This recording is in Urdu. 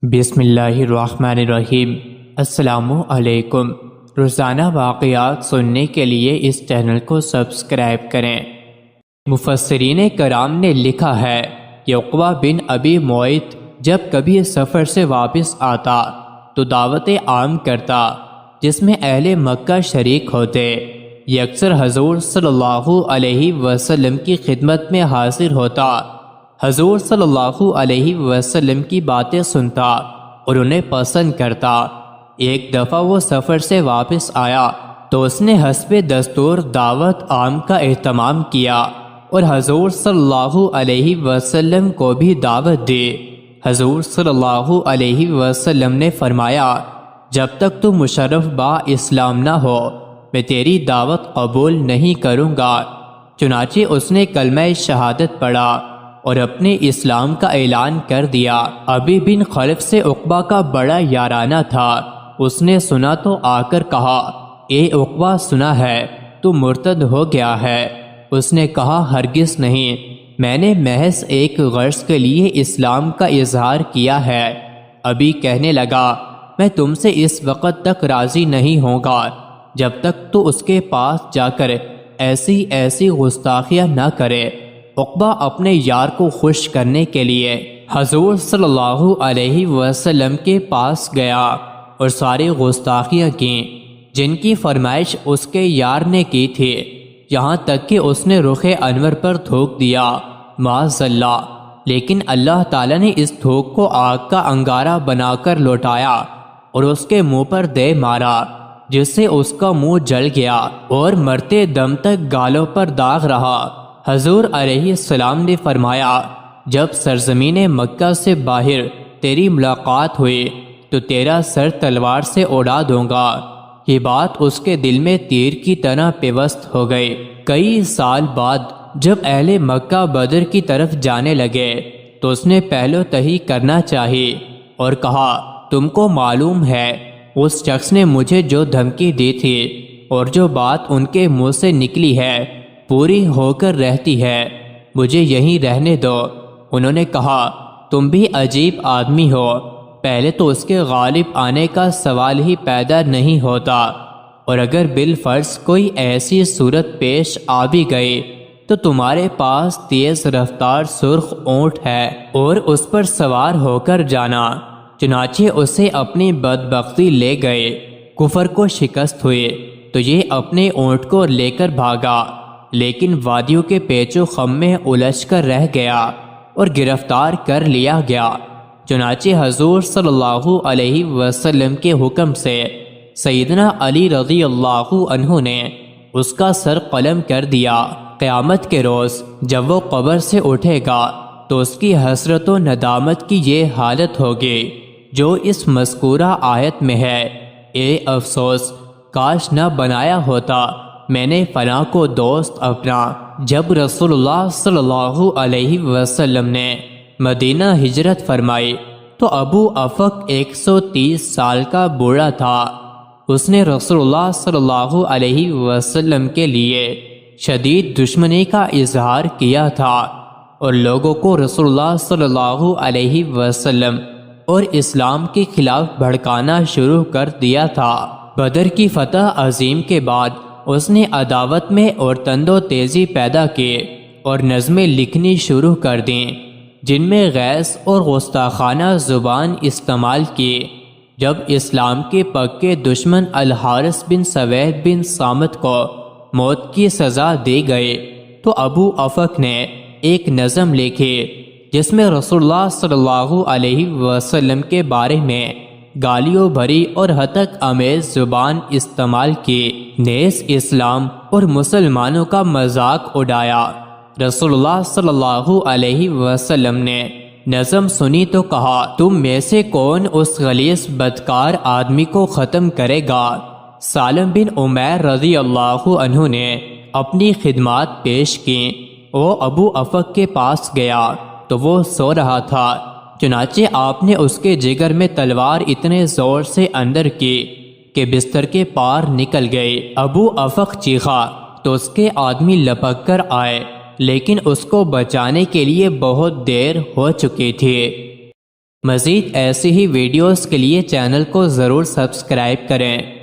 بسم اللہ الرحمن الرحیم۔ السلام علیکم۔ روزانہ واقعات سننے کے لیے اس چینل کو سبسکرائب کریں۔ مفسرین کرام نے لکھا ہے کہ عقبہ بن ابی معیط جب کبھی سفر سے واپس آتا تو دعوت عام کرتا جس میں اہل مکہ شریک ہوتے۔ یہ اکثر حضور صلی اللہ علیہ وسلم کی خدمت میں حاضر ہوتا، حضور صلی اللہ علیہ وسلم کی باتیں سنتا اور انہیں پسند کرتا۔ ایک دفعہ وہ سفر سے واپس آیا تو اس نے حسب دستور دعوت عام کا اہتمام کیا اور حضور صلی اللہ علیہ وسلم کو بھی دعوت دی۔ حضور صلی اللہ علیہ وسلم نے فرمایا، جب تک تو مشرف با اسلام نہ ہو میں تیری دعوت قبول نہیں کروں گا۔ چنانچہ اس نے کلمہ شہادت پڑھا اور اپنے اسلام کا اعلان کر دیا۔ ابی بن خلف سے عقبہ کا بڑا یارانہ تھا۔ اس نے سنا تو آ کر کہا، اے عقبہ سنا ہے تو مرتد ہو گیا ہے؟ اس نے کہا، ہرگز نہیں، میں نے محض ایک غرض کے لیے اسلام کا اظہار کیا ہے۔ ابی کہنے لگا، میں تم سے اس وقت تک راضی نہیں ہوں گا جب تک تو اس کے پاس جا کر ایسی گستاخیاں نہ کرے۔ عقبہ اپنے یار کو خوش کرنے کے لیے حضور صلی اللہ علیہ وسلم کے پاس گیا اور ساری گستاخیاں کیں جن کی فرمائش اس کے یار نے کی تھی، یہاں تک کہ اس نے رخ انور پر تھوک دیا، معاذ اللہ۔ لیکن اللہ تعالیٰ نے اس تھوک کو آگ کا انگارہ بنا کر لوٹایا اور اس کے منہ پر دے مارا، جس سے اس کا منہ جل گیا اور مرتے دم تک گالوں پر داغ رہا۔ حضور علیہ السلام نے فرمایا، جب سرزمین مکہ سے باہر تیری ملاقات ہوئی تو تیرا سر تلوار سے اڑا دوں گا۔ یہ بات اس کے دل میں تیر کی طرح پیوست ہو گئی۔ کئی سال بعد جب اہل مکہ بدر کی طرف جانے لگے تو اس نے پہلو تہی کرنا چاہی اور کہا، تم کو معلوم ہے اس شخص نے مجھے جو دھمکی دی تھی اور جو بات ان کے منہ سے نکلی ہے پوری ہو کر رہتی ہے، مجھے یہیں رہنے دو۔ انہوں نے کہا، تم بھی عجیب آدمی ہو، پہلے تو اس کے غالب آنے کا سوال ہی پیدا نہیں ہوتا، اور اگر بالفرض کوئی ایسی صورت پیش آ بھی گئی تو تمہارے پاس تیز رفتار سرخ اونٹ ہے اور اس پر سوار ہو کر جانا۔ چنانچہ اسے اپنی بدبختی لے گئے۔ کفر کو شکست ہوئی تو یہ اپنے اونٹ کو لے کر بھاگا، لیکن وادیوں کے پیچ و خم میں الجھ کر رہ گیا اور گرفتار کر لیا گیا۔ چنانچہ حضور صلی اللہ علیہ وسلم کے حکم سے سیدنا علی رضی اللہ عنہ نے اس کا سر قلم کر دیا۔ قیامت کے روز جب وہ قبر سے اٹھے گا تو اس کی حسرت و ندامت کی یہ حالت ہوگی جو اس مذکورہ آیت میں ہے، اے افسوس کاش نہ بنایا ہوتا میں نے فلاں کو دوست اپنا۔ جب رسول اللہ صلی اللہ علیہ وسلم نے مدینہ ہجرت فرمائی تو ابو افق 130 سال کا بوڑھا تھا۔ اس نے رسول اللہ صلی اللہ علیہ وسلم کے لیے شدید دشمنی کا اظہار کیا تھا اور لوگوں کو رسول اللہ صلی اللہ علیہ وسلم اور اسلام کے خلاف بھڑکانا شروع کر دیا تھا۔ بدر کی فتح عظیم کے بعد اس نے عداوت میں اور تند و تیزی پیدا کی اور نظمیں لکھنی شروع کر دیں جن میں غیظ اور گستاخانہ زبان استعمال کی۔ جب اسلام کے پکے دشمن الحارث بن سوید بن صامت کو موت کی سزا دی گئی تو ابو افق نے ایک نظم لکھی جس میں رسول اللہ صلی اللہ علیہ وسلم کے بارے میں گالیوں بھری اور ہتک آمیز زبان استعمال کی، نیز اسلام اور مسلمانوں کا مذاق اڑایا۔ رسول اللہ صلی اللہ علیہ وسلم نے نظم سنی تو کہا، تم میں سے کون اس غلیظ بدکار آدمی کو ختم کرے گا؟ سالم بن عمیر رضی اللہ عنہ نے اپنی خدمات پیش کی۔ وہ ابو افق کے پاس گیا تو وہ سو رہا تھا، چنانچہ آپ نے اس کے جگر میں تلوار اتنے زور سے اندر کی کہ بستر کے پار نکل گئی۔ ابو افق چیخا تو اس کے آدمی لپک کر آئے، لیکن اس کو بچانے کے لیے بہت دیر ہو چکی تھی۔ مزید ایسی ہی ویڈیوز کے لیے چینل کو ضرور سبسکرائب کریں۔